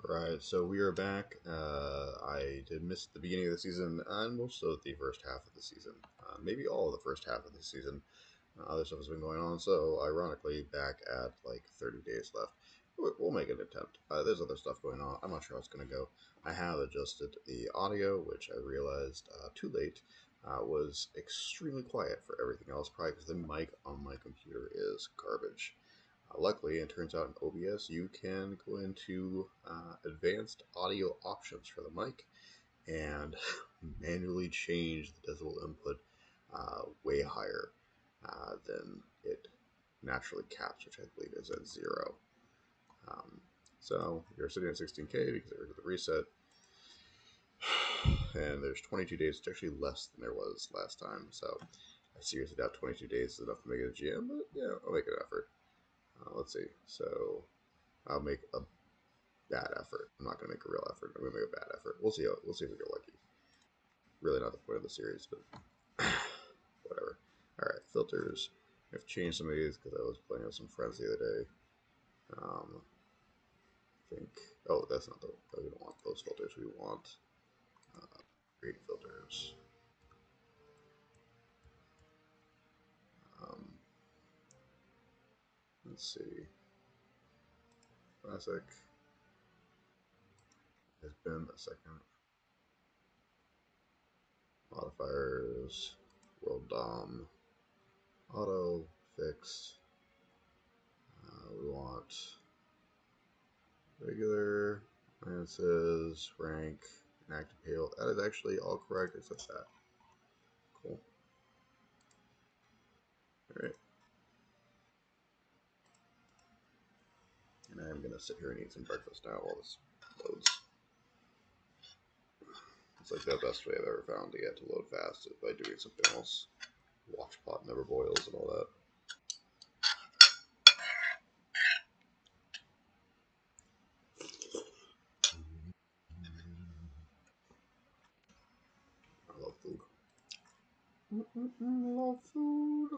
Alright, so we are back. I did miss the beginning of the season and most of the first half of the season. Maybe all of the first half of the season. Other stuff has been going on, so ironically, back at like 30 days left. We'll make an attempt. There's other stuff going on. I'm not sure how it's going to go. I have adjusted the audio, which I realized too late was extremely quiet for everything else, probably because the mic on my computer is garbage. Luckily, it turns out in OBS you can go into advanced audio options for the mic and manually change the decibel input way higher than it naturally caps, which I believe is at 0. So you're sitting at 16K because I did the reset, and there's 22 days. It's actually less than there was last time, so I seriously doubt 22 days is enough to make it a GM, but yeah, I'll make an effort. Let's see. So I'll make a bad effort. I'm not going to make a real effort. I'm going to make a bad effort. We'll see. We'll see if we get lucky. Really not the point of the series, but whatever. All right, filters. I've changed some of these because I was playing with some friends the other day. I think. Oh, that's not the. We don't want those filters. We want create filters. Let's see. Classic. Has been a second. Modifiers. World DOM. Auto. Fixed. We want regular, finances, rank, and active payroll. That is actually all correct except that. Cool. Alright. And I'm going to sit here and eat some breakfast now while this loads. It's like the best way I've ever found to get to load fast is by doing something else. Watch pot never boils and all that. I love food. Love food.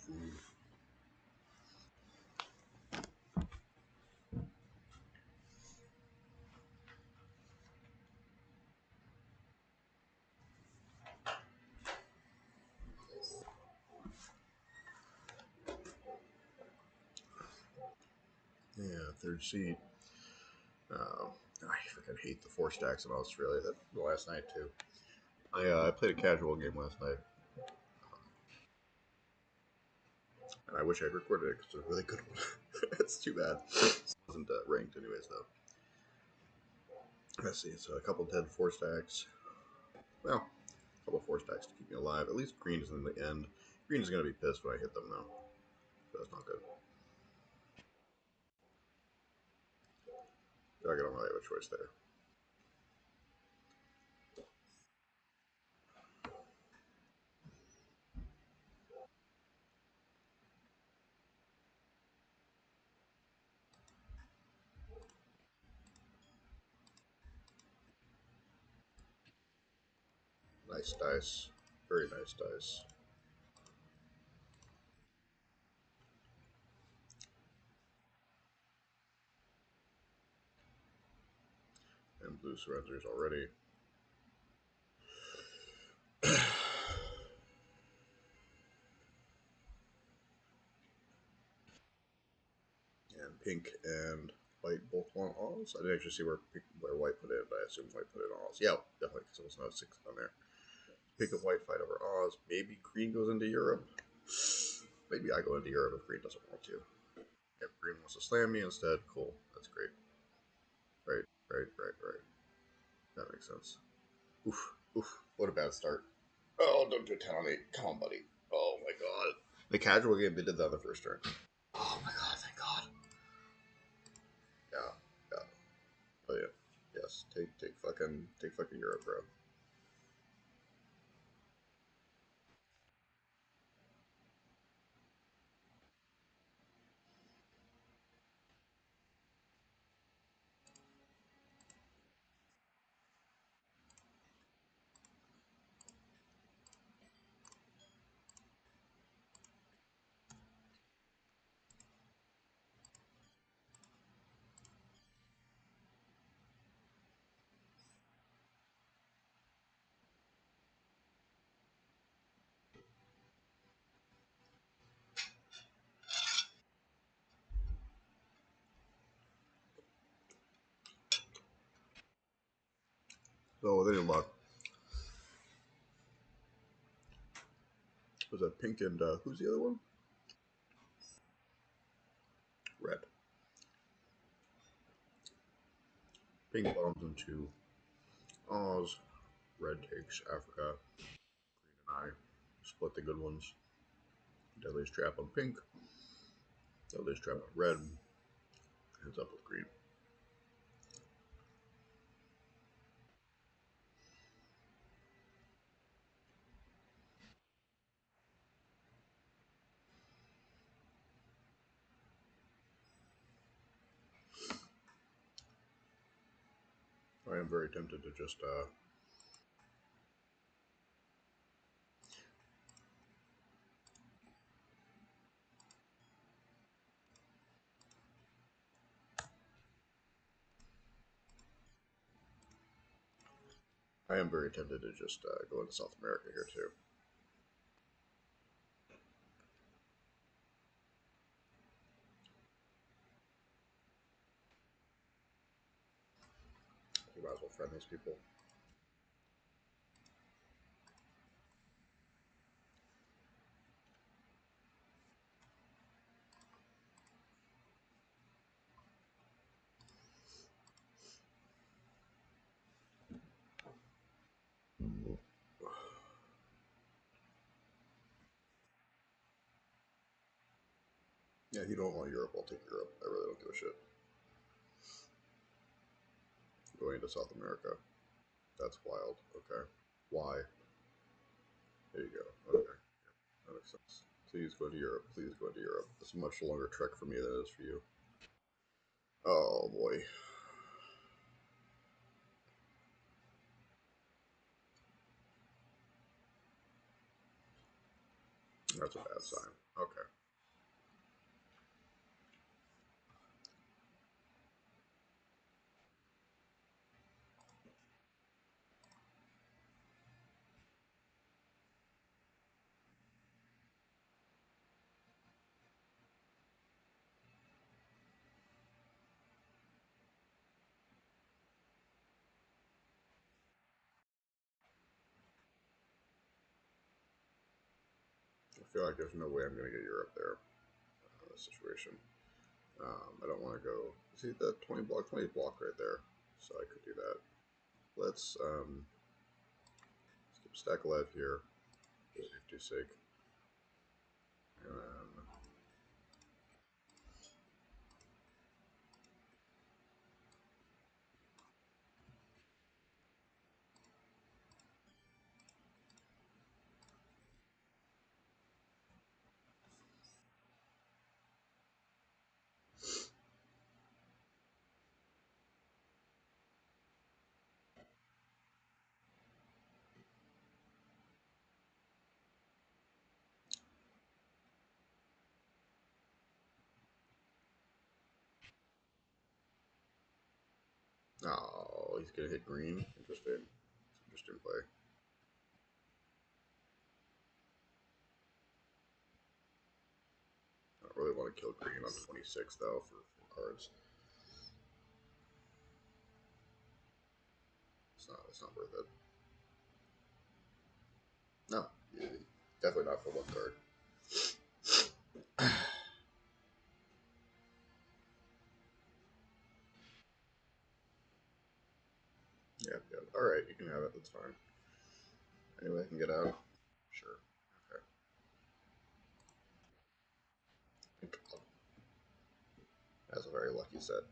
Food. Yeah, third seat. I freaking hate the 4 stacks in Australia. That last night too. I played a casual game last night, and I wish I'd recorded it because it's a really good one. It's too bad. It wasn't ranked anyways though. Let's see. So a couple dead 4 stacks. Well, a couple 4 stacks to keep me alive. At least green is in the end. Green is gonna be pissed when I hit them though. So that's not good. I don't really have a choice there. Nice dice. Very nice dice. And blue surrenders already. And pink and White both want Oz. I didn't actually see where White put it, but I assume White put it on Oz. Yeah, definitely, because it was not 6 on there. Pick up White, fight over Oz. Maybe Green goes into Europe. Maybe I go into Europe if Green doesn't want to. If Green wants to slam me instead, cool. That's great. Right, right. That makes sense. Oof, oof. What a bad start. Oh, don't do a 10 on 8. Come on, buddy. Oh my god. The casual game, they did that on the first turn. Oh my god, thank god. Yeah, yeah. Oh yeah. Yes. Take fucking Europe, bro. So with any luck, was that pink and who's the other one? Red. Pink bombs into Oz. Red takes Africa. Green and I split the good ones. Deadliest trap on pink. Deadliest trap on red. Heads up with green. I am very tempted to just go into South America here too. You might as well friend these people. Yeah, you don't want Europe. I'll take Europe. I really don't give a shit. Going into South America. That's wild. Okay. Why? There you go. Okay. That makes sense. Please go to Europe. Please go to Europe. It's a much longer trek for me than it is for you. Oh boy. That's a bad sign. Okay. I feel like there's no way I'm going to get Europe there in this situation. I don't want to go. See that 20 block right there. So I could do that. Let's keep a stack alive here for safety's sake. And then, oh, he's going to hit green. Interesting. Interesting play. I don't really want to kill green on 26 though for cards. It's not worth it. No, definitely not for one card. Yeah, yeah. All right, you can have it. That's fine. Anyway, I can get out. Sure. Okay. That's a very lucky set.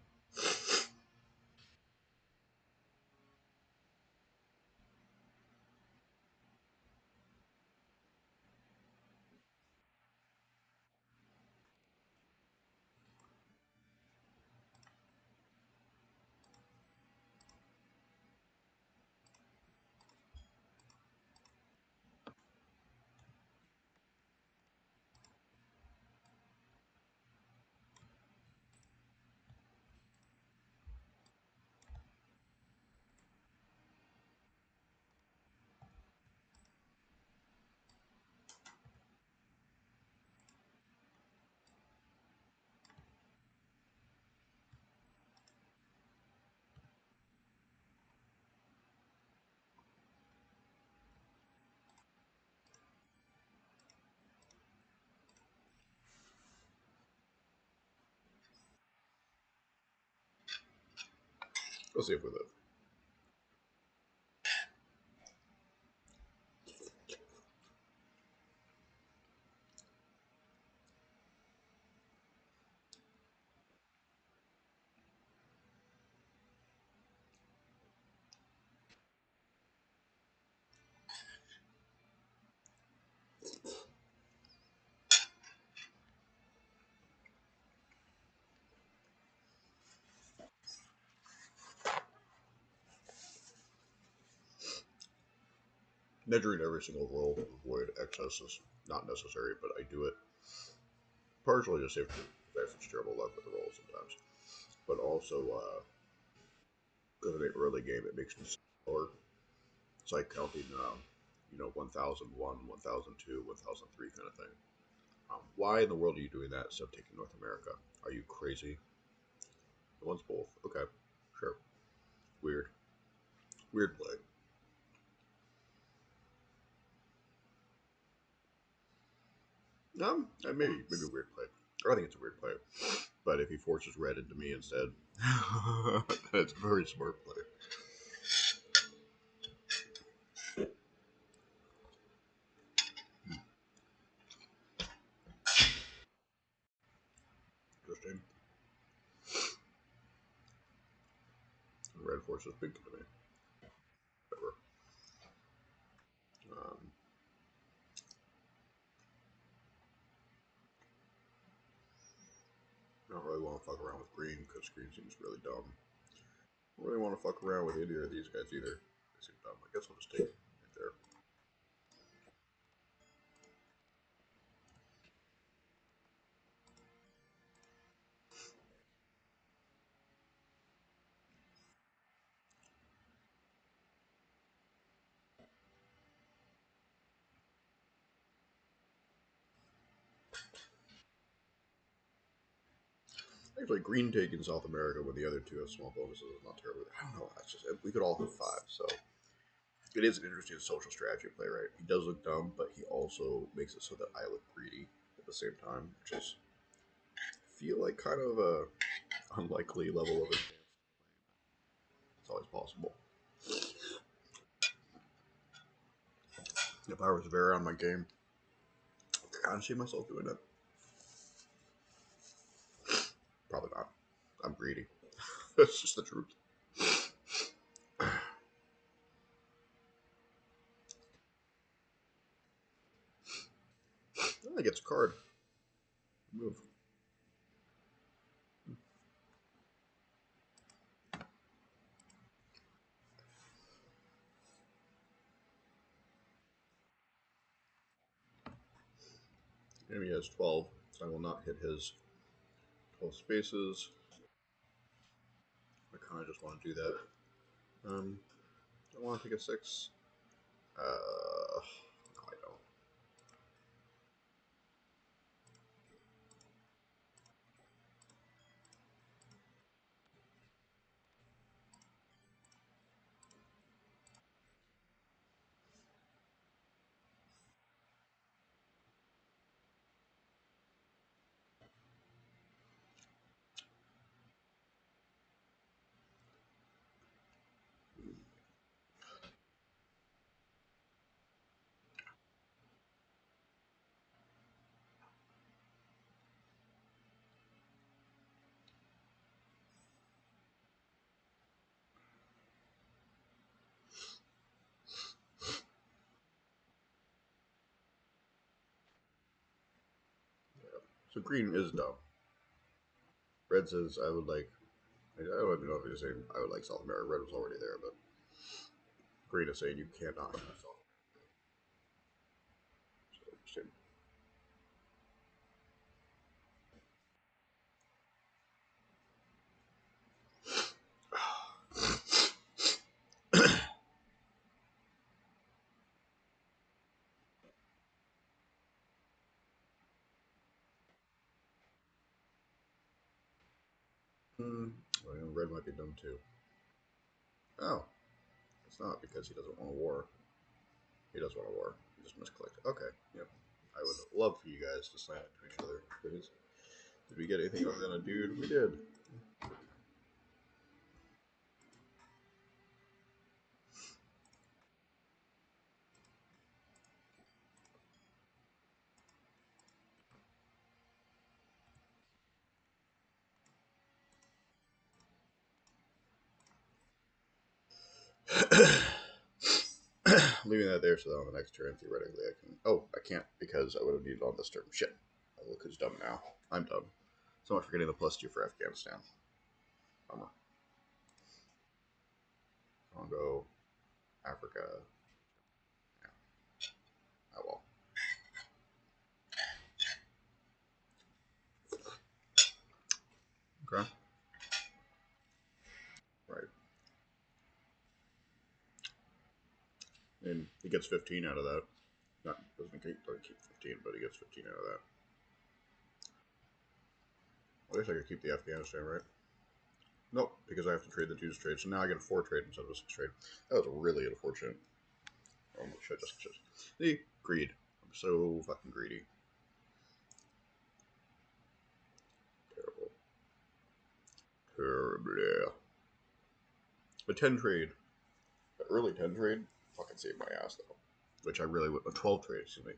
We'll see if we live. Measuring every single roll to avoid excess is not necessary, but I do it partially just if I have such terrible luck with the rolls sometimes, but also because in the early game it makes me slower. It's like counting, 1001, 1002, 1003 kind of thing. Why in the world are you doing that instead of taking North America? Are you crazy? It wants both. Okay, sure. Weird. Weird play. Maybe a weird play. Or I think it's a weird play. But if he forces red into me instead, that's a very smart play. Interesting. Red forces pink into me. Whatever. Um, I don't really want to fuck around with green because green seems really dumb. I don't really want to fuck around with either of these guys either. They seem dumb. I guess I'll just take it right there. Actually, green taking South America when the other two have small bonuses is not terrible. I don't know. That's just we could all have five, so it is an interesting social strategy play, right? He does look dumb, but he also makes it so that I look greedy at the same time, which is feel like kind of a unlikely level of advance. It's always possible. If I was Vera on my game, I can't see myself doing it. Probably not. I'm greedy. That's just the truth. I gets a card. Move. Enemy has 12, so I will not hit his 12 spaces. I kind of just want to do that. I want to take a 6. No, I don't. So green is dumb. Red says I would like. I don't even know if he's saying I would like South America. Red was already there, but green is saying you cannot have South America. Hmm. Well, red might be dumb too. Oh, it's not because he doesn't want a war. He does want a war. He just misclicked. Okay. Yep. I would love for you guys to slam into each other. Please. Did we get anything other than a dude? We did. Leaving that there so that on the next turn, theoretically, I can. Oh, I can't because I would have needed on this turn. Shit. Oh, look who's dumb now. I'm dumb. So much for getting the +2 for Afghanistan. Bummer. Congo, Africa. Yeah. Oh well. Okay. Right. And he gets 15 out of that. Not doesn't keep 15, but he gets 15 out of that. I guess I could keep the Afghanistan, right? Nope, because I have to trade the 2's trade. So now I get a 4 trade instead of a 6 trade. That was really unfortunate. Oh, shit, just. See? Greed. I'm so fucking greedy. Terrible. Terrible. A 10 trade. An early 10 trade? Fucking saved my ass, though. Which I really would. A 12 trade, excuse me.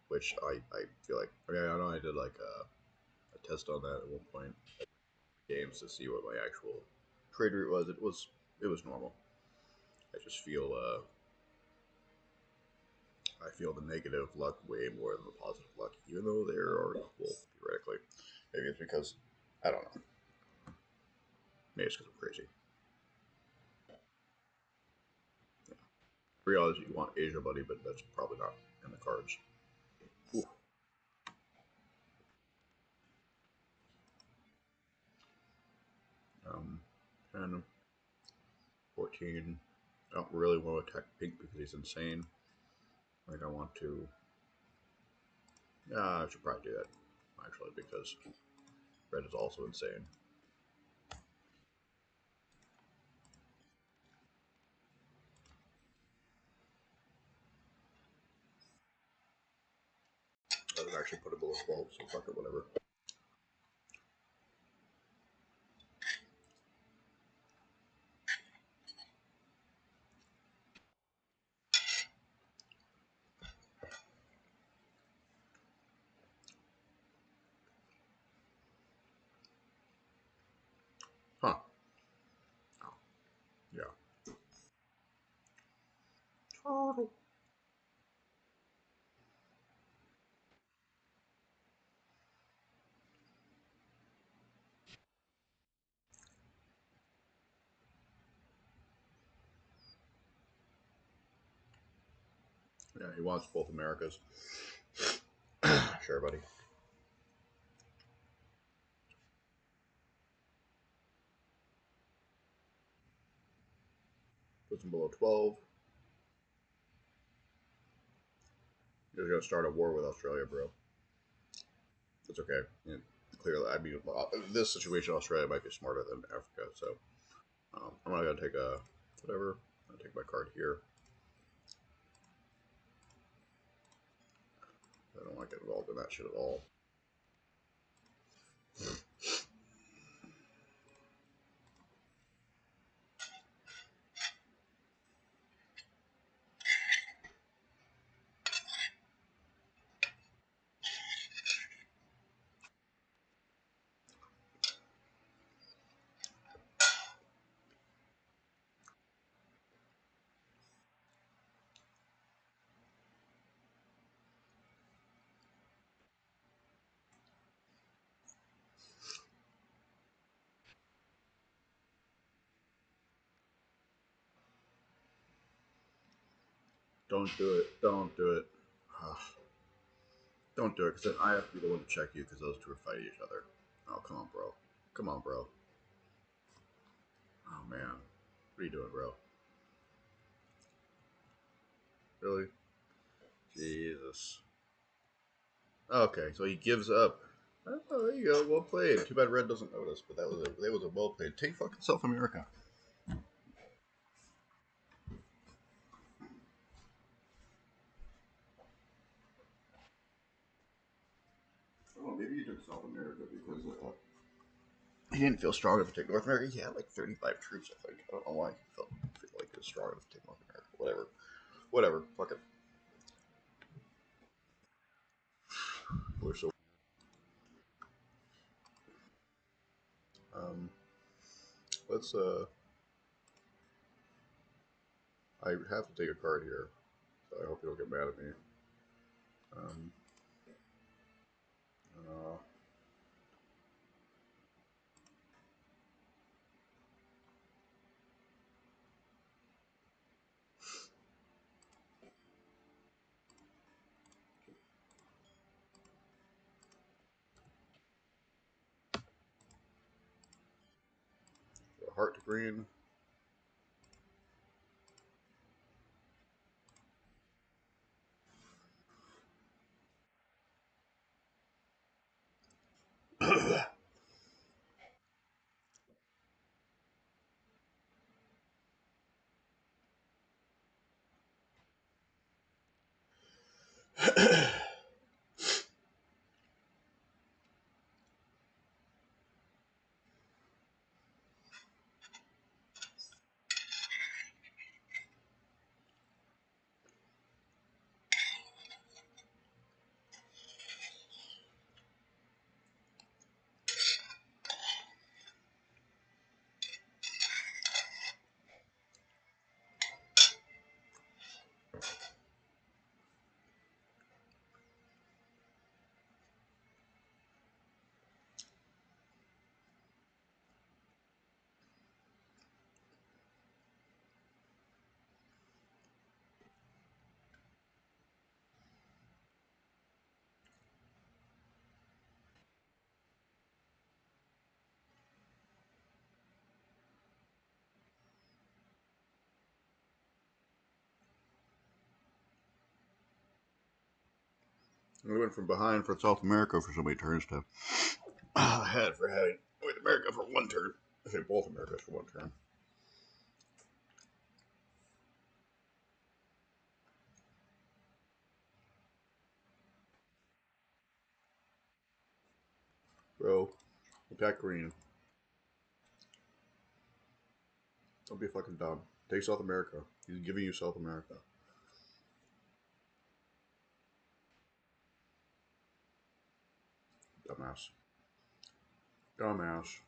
Which I feel like. I mean, I know I did like a test on that at one point. Games to see what my actual trade rate was. It was normal. I just feel I feel the negative luck way more than the positive luck, even though they are equal theoretically. Maybe it's because I don't know. Maybe it's because I'm crazy. Yeah. I realize you want Asia, buddy, but that's probably not in the cards. Ooh. 10, 14. I don't really want to attack Pink because he's insane. Like I want to. Yeah, I should probably do that actually because Red is also insane. I would actually put it below 12, so fuck it, whatever. Huh. Oh, yeah. Turtle. Yeah, he wants both Americas. Sure, buddy. Puts him below 12. You're going to start a war with Australia, bro. It's okay. Yeah, clearly, I mean, in this situation, Australia might be smarter than Africa. So I'm not going to take a whatever. I'm going to take my card here. I don't want to get involved in that shit at all. Don't do it. Don't do it. Ugh. Don't do it, because then I have to be the one to check you, because those two are fighting each other. Oh, come on, bro. Come on, bro. Oh, man. What are you doing, bro? Really? Jesus. Okay, so he gives up. Oh, there you go. Well played. Too bad Red doesn't notice, but that was a well played. Take fucking South America. Oh, maybe he took South America because he didn't feel strong enough to take North America. He had like 35 troops, I think. I don't know why he feel like he was strong enough to take North America. Whatever. Whatever. Fuck it. We're so. Um, let's. I have to take a card here, so I hope you don't get mad at me. Um, uh, Heart to green. We went from behind for South America for so many turns to ahead for having with America for one turn. I say both Americas for one turn. Bro, attack green. Don't be fucking dumb. Take South America. He's giving you South America. Dumbass. Dumbass.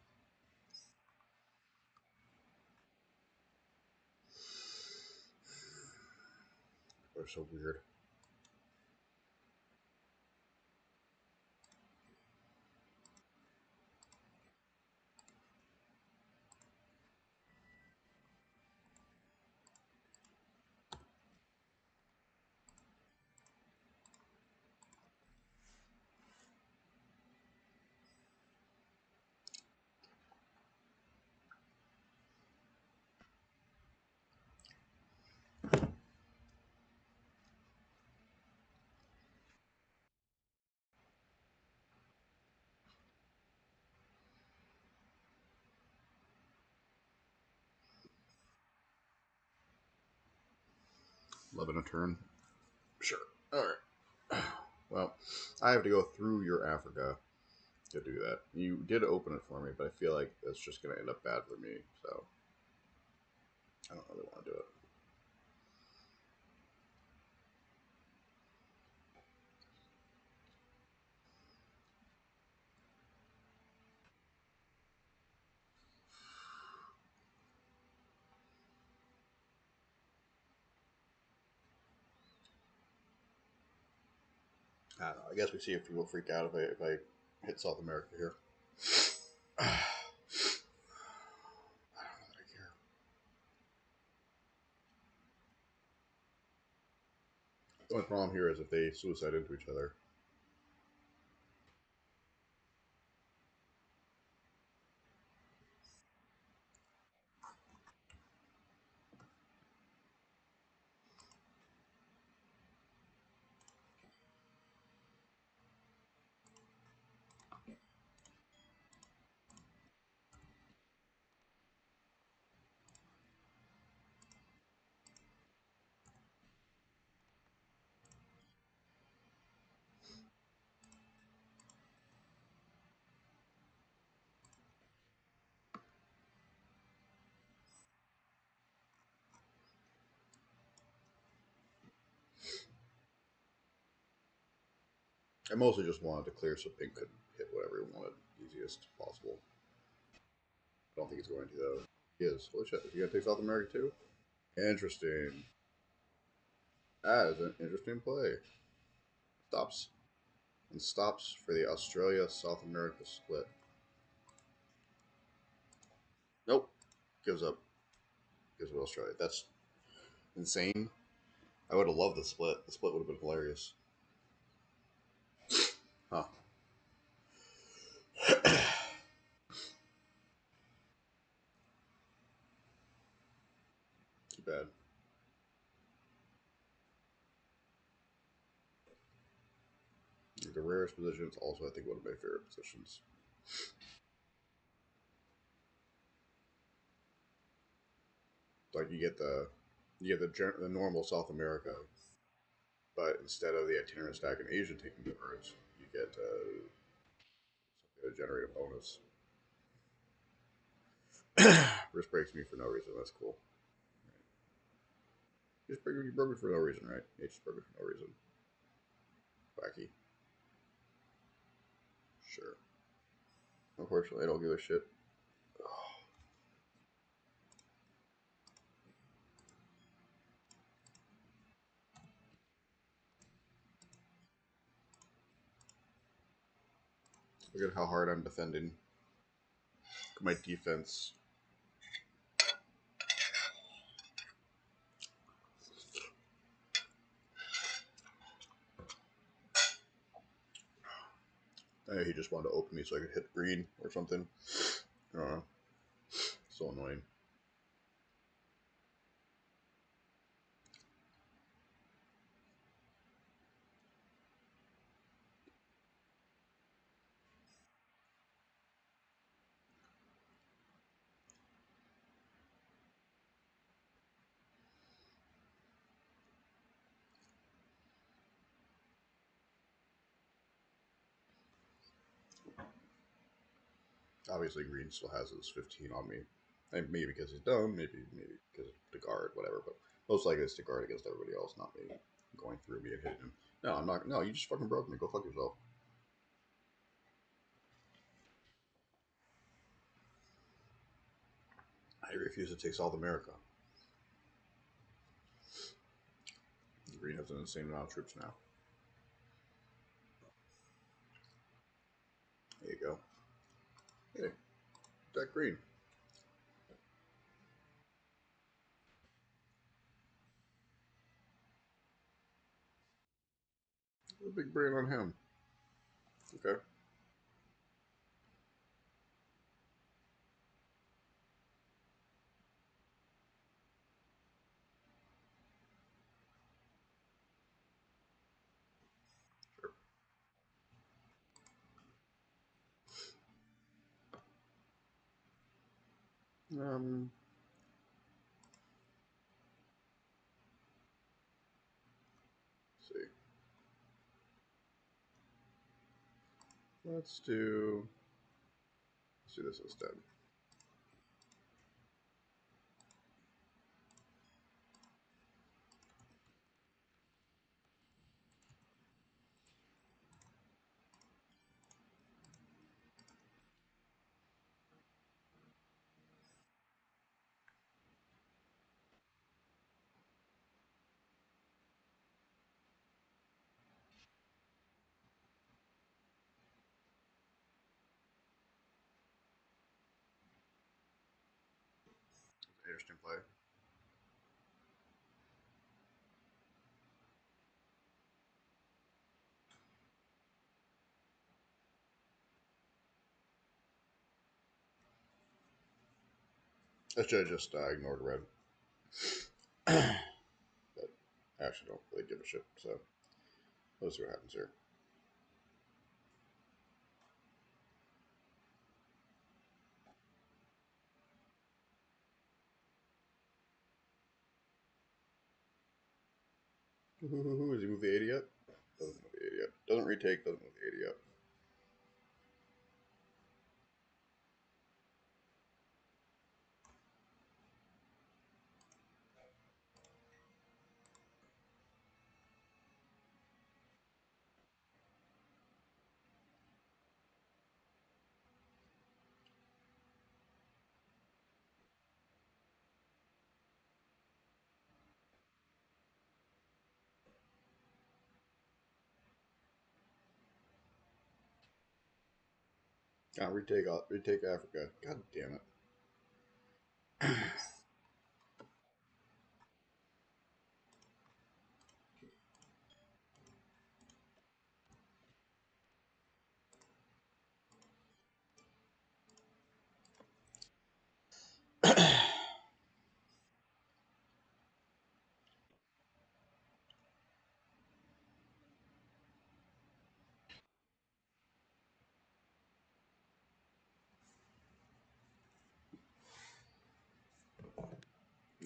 They're so weird. 11 a turn. Sure. Alright. Well, I have to go through your Africa to do that. You did open it for me, but I feel like it's just going to end up bad for me, so I don't really want to do it. I don't know. I guess we see if people freak out if I hit South America here. I don't know that I care. The only problem here is if they suicide into each other. I mostly just wanted to clear so Pink could hit whatever he wanted easiest possible. I don't think he's going to though. He is. Holy shit! Is he gonna take South America too? Interesting. That is an interesting play. Stops and stops for the Australia South America split. Nope. Gives up. Gives up Australia. That's insane. I would have loved the split. The split would have been hilarious. Huh. Too bad. The rarest positions also I think one of my favorite positions. Like you get the normal South America, but instead of the itinerant stack and Asian taking the cards, you get something to generate a bonus. Risk breaks me for no reason. That's cool. You broke it for no reason, right? You just broke it for no reason. Wacky. Sure. Unfortunately, I don't give a shit. Look at how hard I'm defending. Look at my defense. He just wanted to open me so I could hit green or something. I don't know. So annoying. Obviously, green still has his 15 on me. And maybe because he's dumb, maybe because to guard, whatever. But most likely it's to guard against everybody else, not me going through me and hitting him. No, I'm not. No, you just fucking broke me. Go fuck yourself. I refuse to take South America. Green has an insane amount of troops now. There you go. Hey, that green. A big brain on him. Okay. Um, let's see. Let's do. Let's do this instead. Interesting play. I should have just ignored red. But I actually don't really give a shit, so let's see what happens here. Does he move the 80 up? Doesn't move the 80 up. Doesn't retake, doesn't move the 80 up. Retake Africa. God damn it.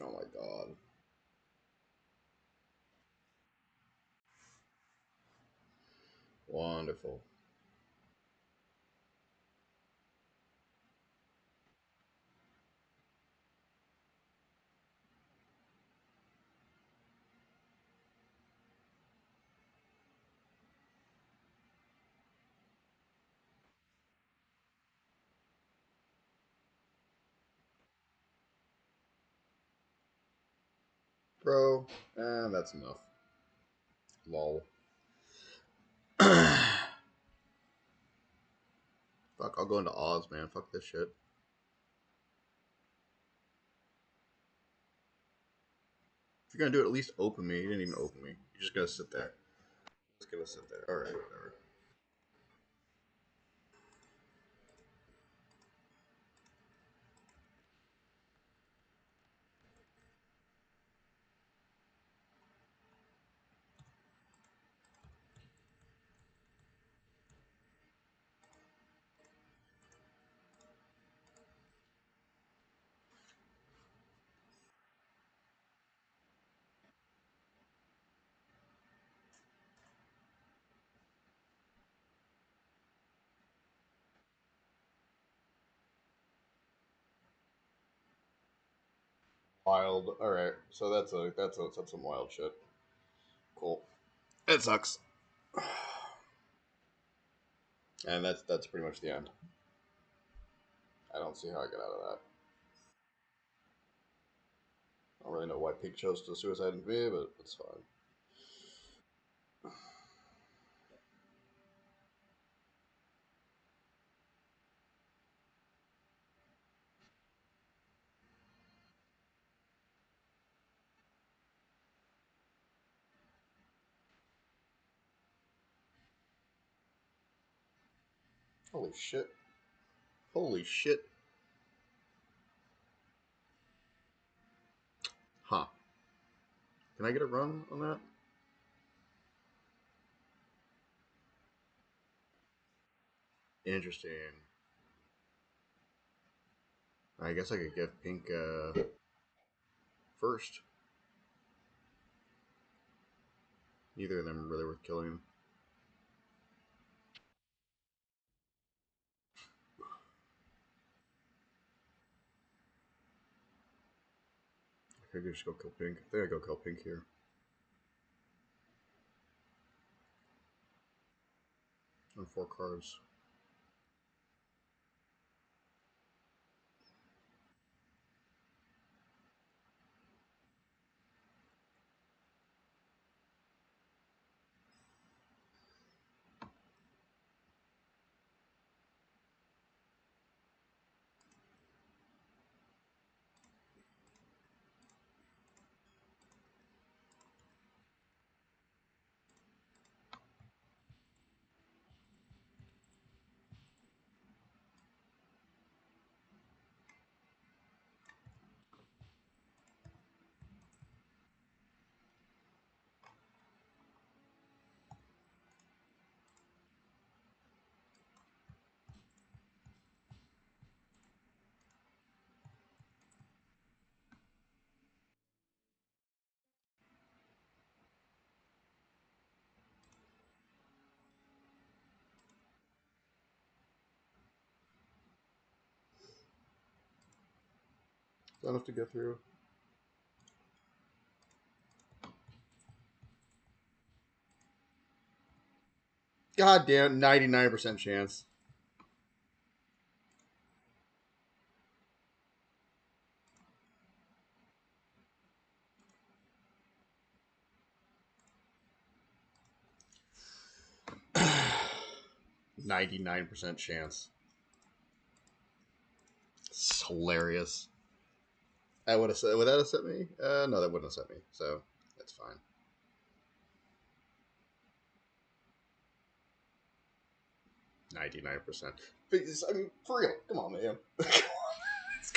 Oh my god. Wonderful. Bro, and that's enough. Lol. Fuck, I'll go into Oz, man. Fuck this shit. If you're gonna do it, at least open me. You didn't even open me. You're just gonna sit there. Just gonna sit there. Alright, whatever. Wild. Alright, so that's some wild shit. Cool. It sucks. And that's pretty much the end. I don't see how I get out of that. I don't really know why Pink chose to suicide in me, but it's fine. Holy shit. Holy shit. Huh. Can I get a run on that? Interesting. I guess I could get Pink first. Neither of them are really worth killing. I could just go kill Pink. I think I go kill Pink here. On 4 cards. enough to get through. God damn, 99% chance. ,99% chance. It's hilarious. I would have said, would that have sent me? No, that wouldn't have sent me. So that's fine. 99%. I mean, for real. Come on, man. It's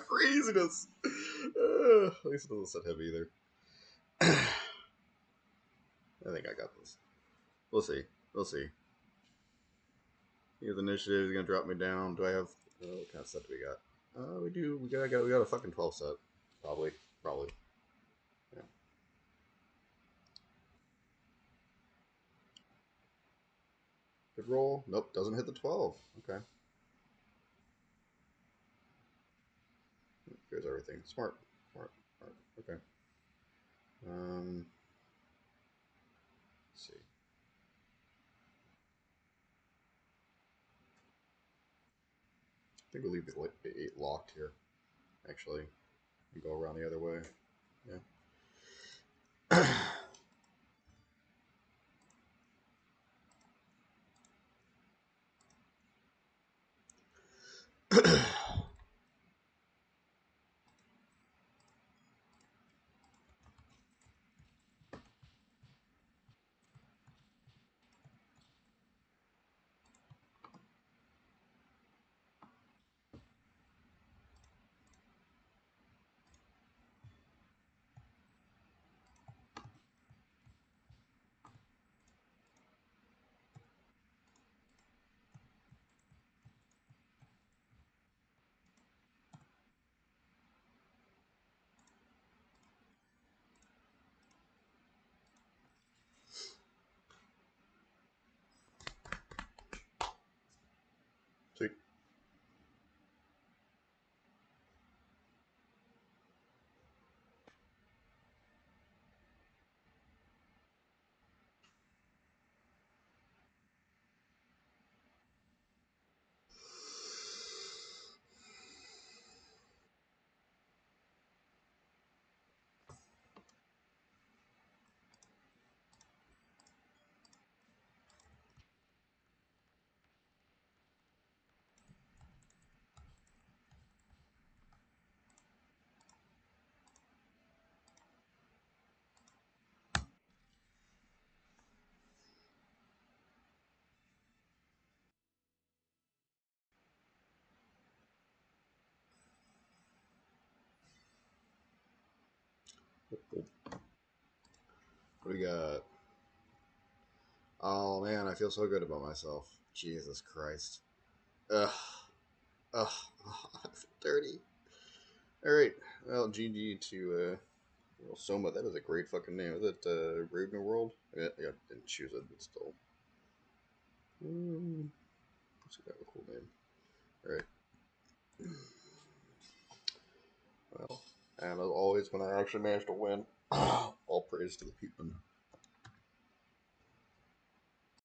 craziness. At least it doesn't set heavy either. I think I got this. We'll see. We'll see. Here's initiative. He's gonna drop me down. Do I have? What kind of set do we got? We do. We got a fucking 12 set. Probably. Probably. Yeah. Good roll. Nope. Doesn't hit the 12. Okay. Here's everything. Smart. Smart. Smart. Okay. Let's see. I think we'll leave the 8 locked here. Actually, and go around the other way. Yeah. Sweet. What do we got? Oh man, I feel so good about myself. Jesus Christ. Ugh. Ugh. I feel dirty. Alright. Well, GG to well, Soma. That is a great fucking name. Is it Brave New World? Yeah, I didn't choose it, but still. Let's see, that a cool name. Alright. Well, and as always, when I actually manage to win, all praise to the people.